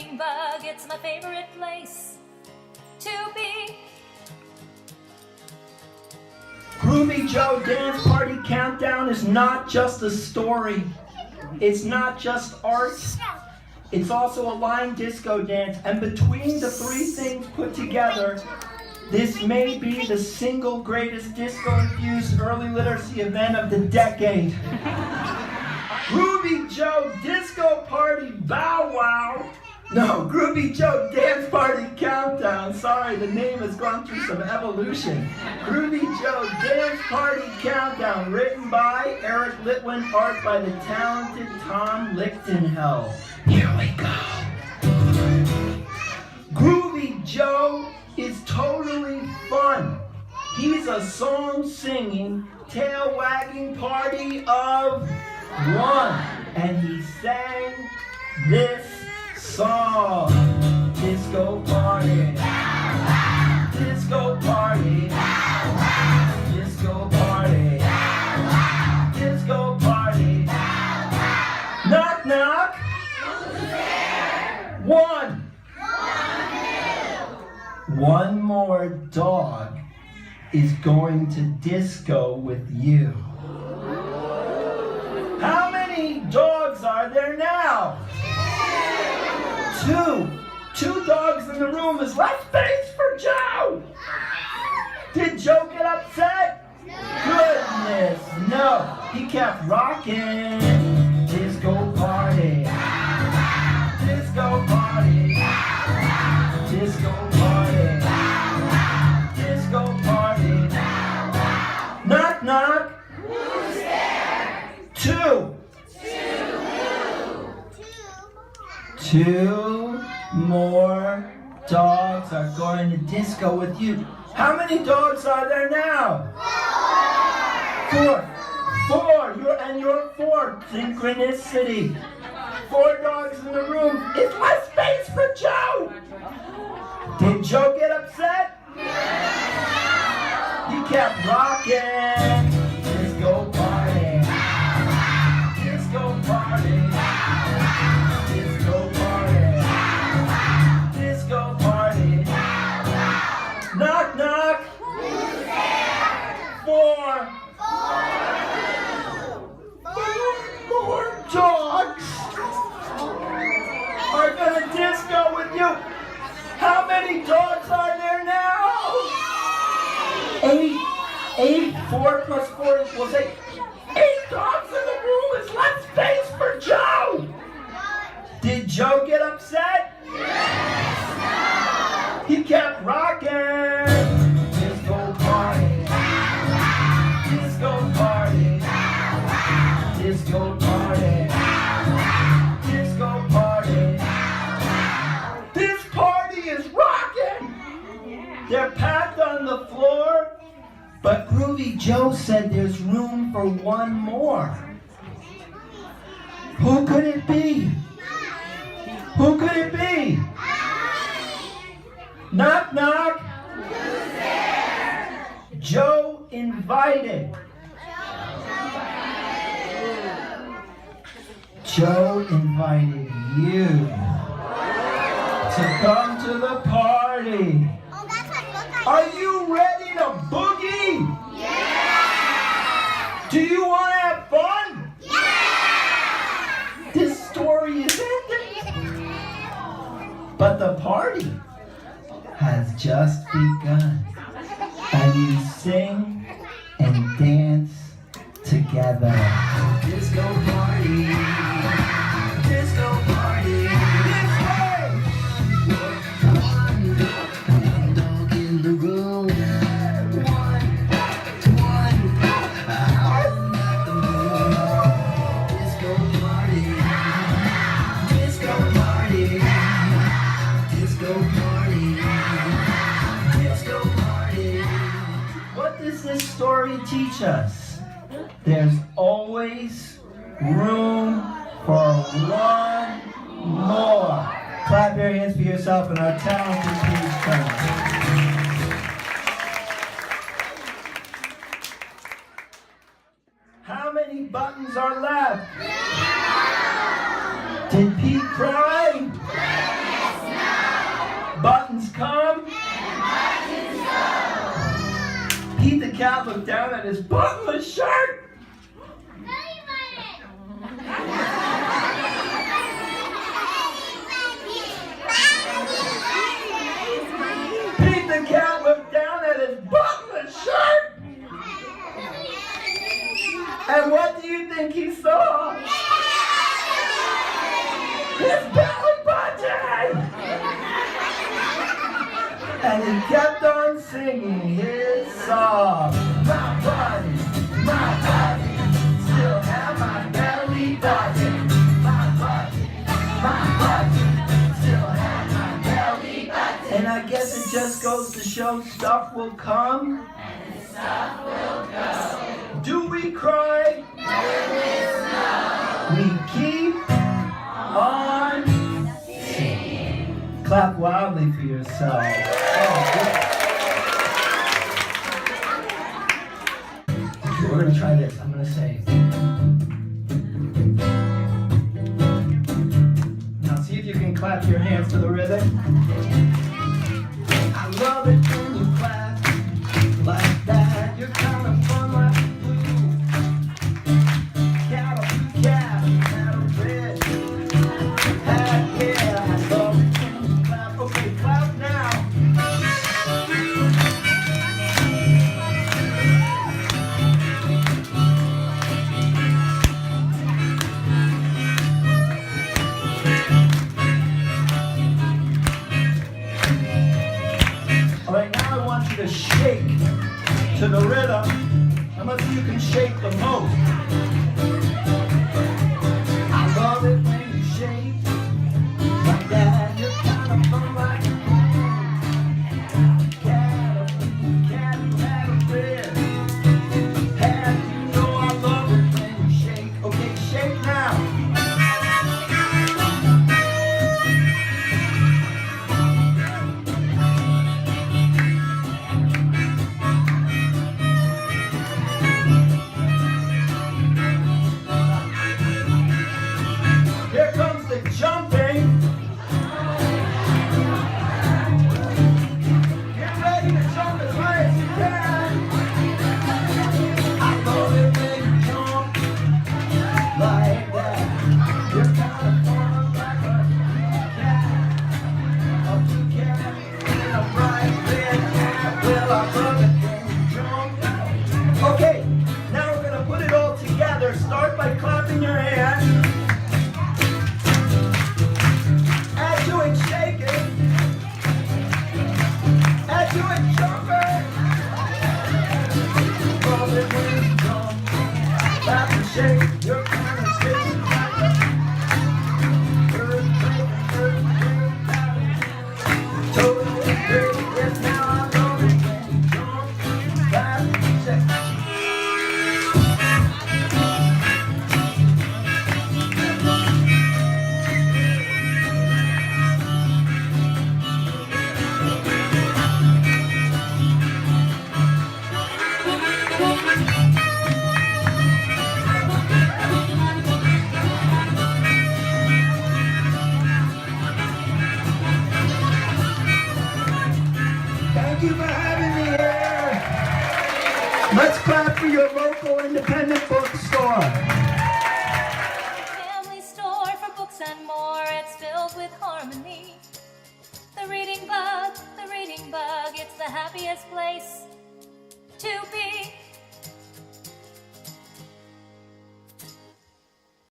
ladybug, it's my favorite place to be. Groovy Joe Dance Party Countdown is not just a story. It's not just art. It's also a line disco dance. And between the three things put together, this may be the single greatest disco-infused early literacy event of the decade. Groovy Joe Disco Party Bow Wow. No, Groovy Joe Dance Party Countdown. Sorry, the name has gone through some evolution. Groovy Joe Dance Party Countdown, written by Eric Litwin, art by the talented Tom Lichtenhell. Here we go. Groovy Joe is totally fun. He's a song-singing, tail-wagging party of one. And he sang this song. Disco party, disco party, disco party, disco party. Knock, knock. One. One more dog is going to disco with you. How many dogs are there now? Two. Two dogs in the room is less space for Joe. Did Joe get upset? Goodness, no. He kept rocking. Disco party. Disco party. Disco party. Disco party. Knock, knock. Who's there? Two. Two more dogs are going to disco with you. How many dogs are there now? Four. Four. You're four. Synchronicity. Four dogs in the room. It's less space for Joe. Did Joe get upset? He kept rocking. Disco party. Disco party. Disco party. Disco party. Knock, knock. Who's there? Four. Four more dogs are gonna disco with you. How many dogs are there now? Eight. 4 plus 4 equals 8. 8 dogs in the room is less space for Joe. Did Joe get upset? Yes, no. He kept rocking. Disco party. Disco party. Disco party. Disco party. This party is rocking. They're packed on the floor, but Groovy Joe said there's room for one more. Who could it be? Who could it be? Knock, knock. Who's there? Joe invited. Joe invited you to come to the party. Are you ready to boogie? Yeah! Do you want to have fun? Yeah! This story is ending. But the party has just begun. And you sing and dance together. Disco party. Disco party. This way! One dog in the room. One. Out at the moon. Disco party. Disco party. Disco party. Disco party. What does this story teach us? There's always room for one more. Clap your hands for yourself and our talented page turner. How many buttons are left? Did Pete cry? buttons come. Pete the cat looked down at his buttonless shirt. Pete the cat looked down at his buttonless shirt. And what do you think he saw? His belly button! And he kept on singing his song. My body, still have my belly button. My body, still have my belly button. And I guess it just goes to show stuff will come. And stuff will go. Do we cry? No. We keep on singing. Clap loudly for yourself. Oh, okay, we're going to try this. I'm going to say. Now see if you can clap your hands to the rhythm. I love it when you clap like that. You're kind of fun like blue. Cattle, cattle, red. Hat, yeah, I love it when you clap. Okay, clap now. All right, now I want you to shake to the rhythm. How much you can shake the most? I love it when you shake like that. You're kind of fun like cattle, red. And you know I love it when you shake. Okay, shake now. Here comes the jumping. Get ready to jump as high as you can. I love it when you jump like that. You're kind of fun like a cat. A cat in a bright red hat. Well, I love it when you jump. Okay, now we're going to put it all together. Start by clapping your hands. As you and shake it, as you and jump it, love it when you jump, clap and shake, you're kind of sitting like a earthquake, totally great. Yes, now I love it when you jump, clap and shake. Thank you for having me here. Let's clap for your local independent bookstore. Family store for books and more. It's filled with harmony. The reading bug, it's the happiest place to be.